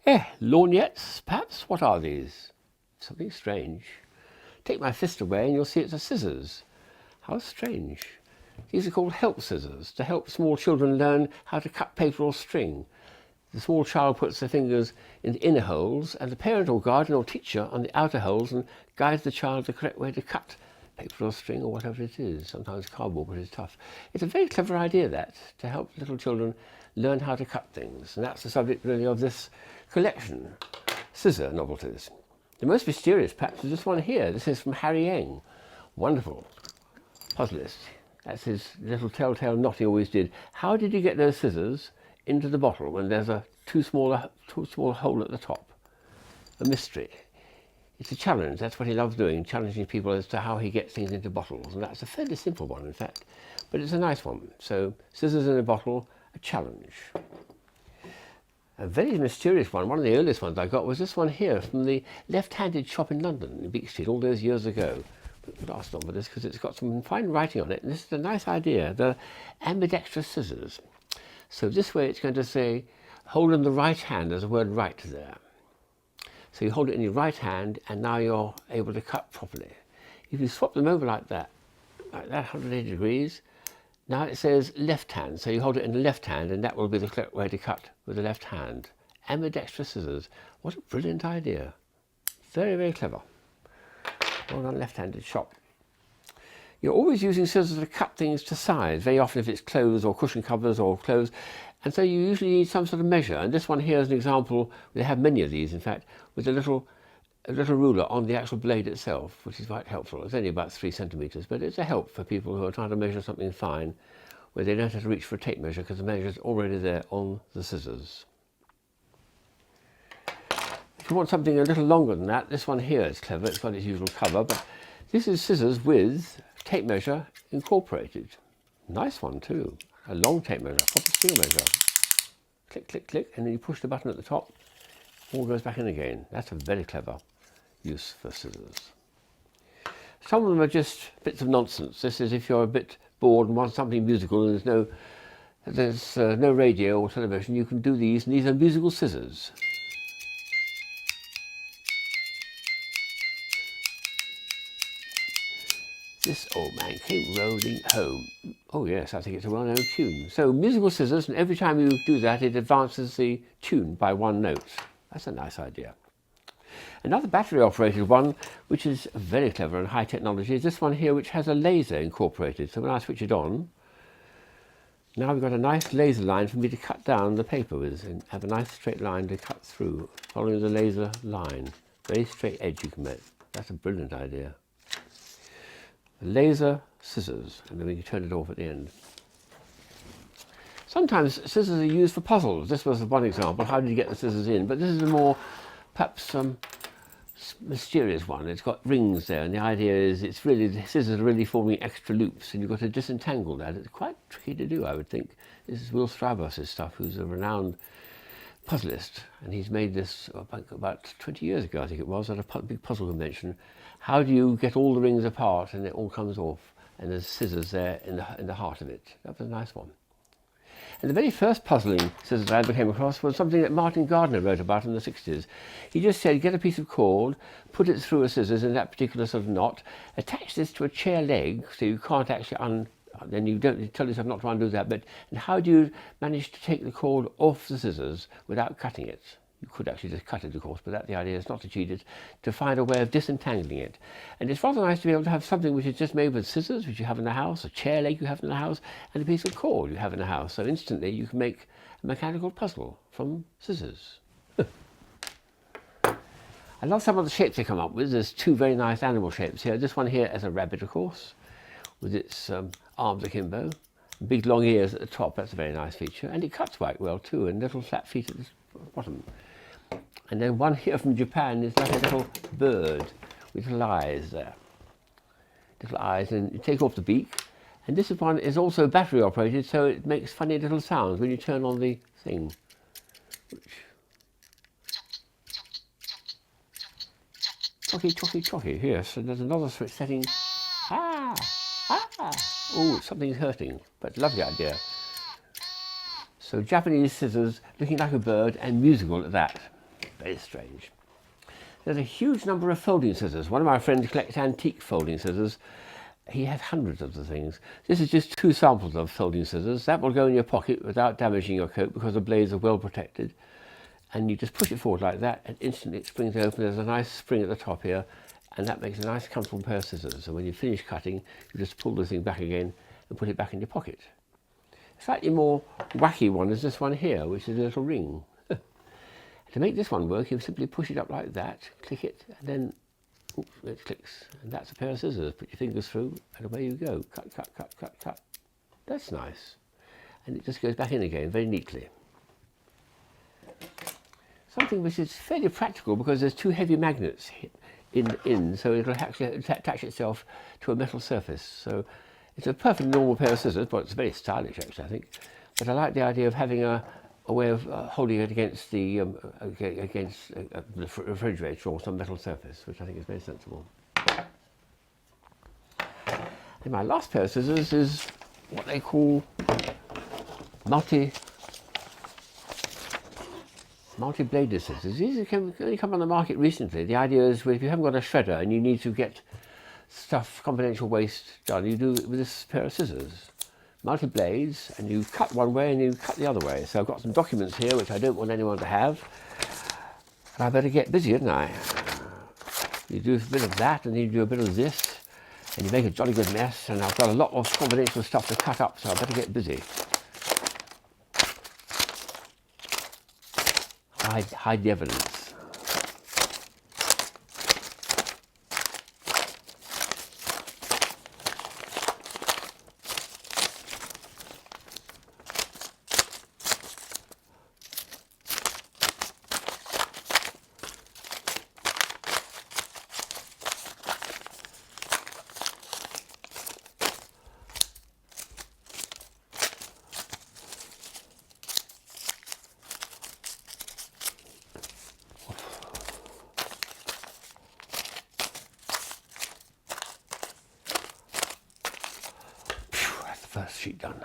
Lorgnettes, perhaps? What are these? Something strange. Take my fist away and you'll see it's a scissors. How strange. These are called help scissors, to help small children learn how to cut paper or string. The small child puts their fingers in the inner holes and the parent or guardian or teacher on the outer holes and guides the child the correct way to cut paper or string or whatever it is. Sometimes cardboard, but it's tough. It's a very clever idea, that, to help little children learn how to cut things. And that's the subject really of this collection, scissor novelties. The most mysterious perhaps is this one here. This is from Harry Eng. Wonderful puzzlist. That's his little telltale knot he always did. How did you get those scissors into the bottle when there's a too small hole at the top? A mystery. It's a challenge. That's what he loves doing, challenging people as to how he gets things into bottles. And that's a fairly simple one, in fact, but it's a nice one. So, scissors in a bottle, a challenge. A very mysterious one of the earliest ones I got, was this one here from the left-handed shop in London, in Beak Street, all those years ago. But last on with this because it's got some fine writing on it, and this is a nice idea, the ambidextrous scissors. So this way it's going to say, hold in the right hand, there's a word right there. So you hold it in your right hand, and now you're able to cut properly. If you swap them over like that, 180 degrees, now it says left hand, so you hold it in the left hand, and that will be the correct way to cut with the left hand. Ambidextrous scissors. What a brilliant idea. Very, very clever. Well done, left-handed shop. You're always using scissors to cut things to size, very often if it's clothes or cushion covers or clothes, and so you usually need some sort of measure. And this one here is an example. They have many of these, in fact, with a little ruler on the actual blade itself, which is quite helpful. It's only about 3 centimeters, but it's a help for people who are trying to measure something fine, where they don't have to reach for a tape measure because the measure is already there on the scissors. If you want something a little longer than that, this one here is clever. It's got its usual cover, but this is scissors with tape measure incorporated. Nice one too. A long tape measure, proper steel measure. Click, click, click, and then you push the button at the top. All goes back in again. That's a very clever use for scissors. Some of them are just bits of nonsense. This is if you're a bit bored and want something musical and there's no radio or television, you can do these, and these are musical scissors. This old man came rolling home. Oh yes, I think it's a well-known tune. So musical scissors, and every time you do that, it advances the tune by 1 note. That's a nice idea. Another battery-operated one, which is very clever and high technology, is this one here, which has a laser incorporated. So when I switch it on, now we've got a nice laser line for me to cut down the paper with, and have a nice straight line to cut through, following the laser line. Very straight edge you can make. That's a brilliant idea. Laser scissors, and then we can turn it off at the end. Sometimes scissors are used for puzzles. This was one example. How did you get the scissors in? But this is a more, perhaps, mysterious one. It's got rings there, and the idea is the scissors are really forming extra loops, and you've got to disentangle that. It's quite tricky to do, I would think. This is Will Strauber's stuff, who's a renowned puzzlist, and he's made this about 20 years ago, I think it was, at a big puzzle convention. How do you get all the rings apart and it all comes off, and there's scissors there in the heart of it. That was a nice one. And the very first puzzling scissors I ever came across was something that Martin Gardner wrote about in the 60s. He just said, get a piece of cord, put it through a scissors in that particular sort of knot, attach this to a chair leg so you can't actually then you don't tell yourself not to undo that bit. And how do you manage to take the cord off the scissors without cutting it? You could actually just cut it, of course, but that's the idea, is not to cheat it, to find a way of disentangling it. And it's rather nice to be able to have something which is just made with scissors, which you have in the house, a chair leg you have in the house, and a piece of cord you have in the house. So instantly you can make a mechanical puzzle from scissors. I love some of the shapes they come up with. There's 2 very nice animal shapes here. This one here is a rabbit, of course, with its arms akimbo, big long ears at the top. That's a very nice feature, and it cuts quite well too, and little flat feet at the bottom. And then one here from Japan is like a little bird with little eyes there. Little eyes, and you take off the beak. And this one is also battery operated, so it makes funny little sounds when you turn on the thing. Chocky, chocky, chocky. Yes, and there's another switch setting. Ah! Ah! Oh, something's hurting, but lovely idea. So Japanese scissors looking like a bird and musical at that. Very strange. There's a huge number of folding scissors. One of my friends collects antique folding scissors. He has hundreds of the things. This is just 2 samples of folding scissors. That will go in your pocket without damaging your coat because the blades are well protected. And you just push it forward like that and instantly it springs open. There's a nice spring at the top here and that makes a nice comfortable pair of scissors. So when you finish cutting, you just pull the thing back again and put it back in your pocket. A slightly more wacky one is this one here, which is a little ring. To make this one work, you simply push it up like that, click it, and then oops, it clicks. And that's a pair of scissors. Put your fingers through, and away you go. Cut, cut, cut, cut, cut. That's nice. And it just goes back in again very neatly. Something which is fairly practical because there's 2 heavy magnets in, so it'll actually attach itself to a metal surface. So it's a perfectly normal pair of scissors, but it's very stylish actually, I think. But I like the idea of having a way of holding it against the refrigerator or some metal surface, which I think is very sensible. And my last pair of scissors is what they call MultiBlade scissors. These only come on the market recently. The idea is if you haven't got a shredder and you need to get stuff, confidential waste done, you do it with this pair of scissors. MultiBlades, and you cut one way and you cut the other way. So I've got some documents here which I don't want anyone to have. And I better get busy, hadn't I? You do a bit of that and then you do a bit of this and you make a jolly good mess, and I've got a lot of confidential stuff to cut up, so I better get busy. Hide the evidence. First sheet done.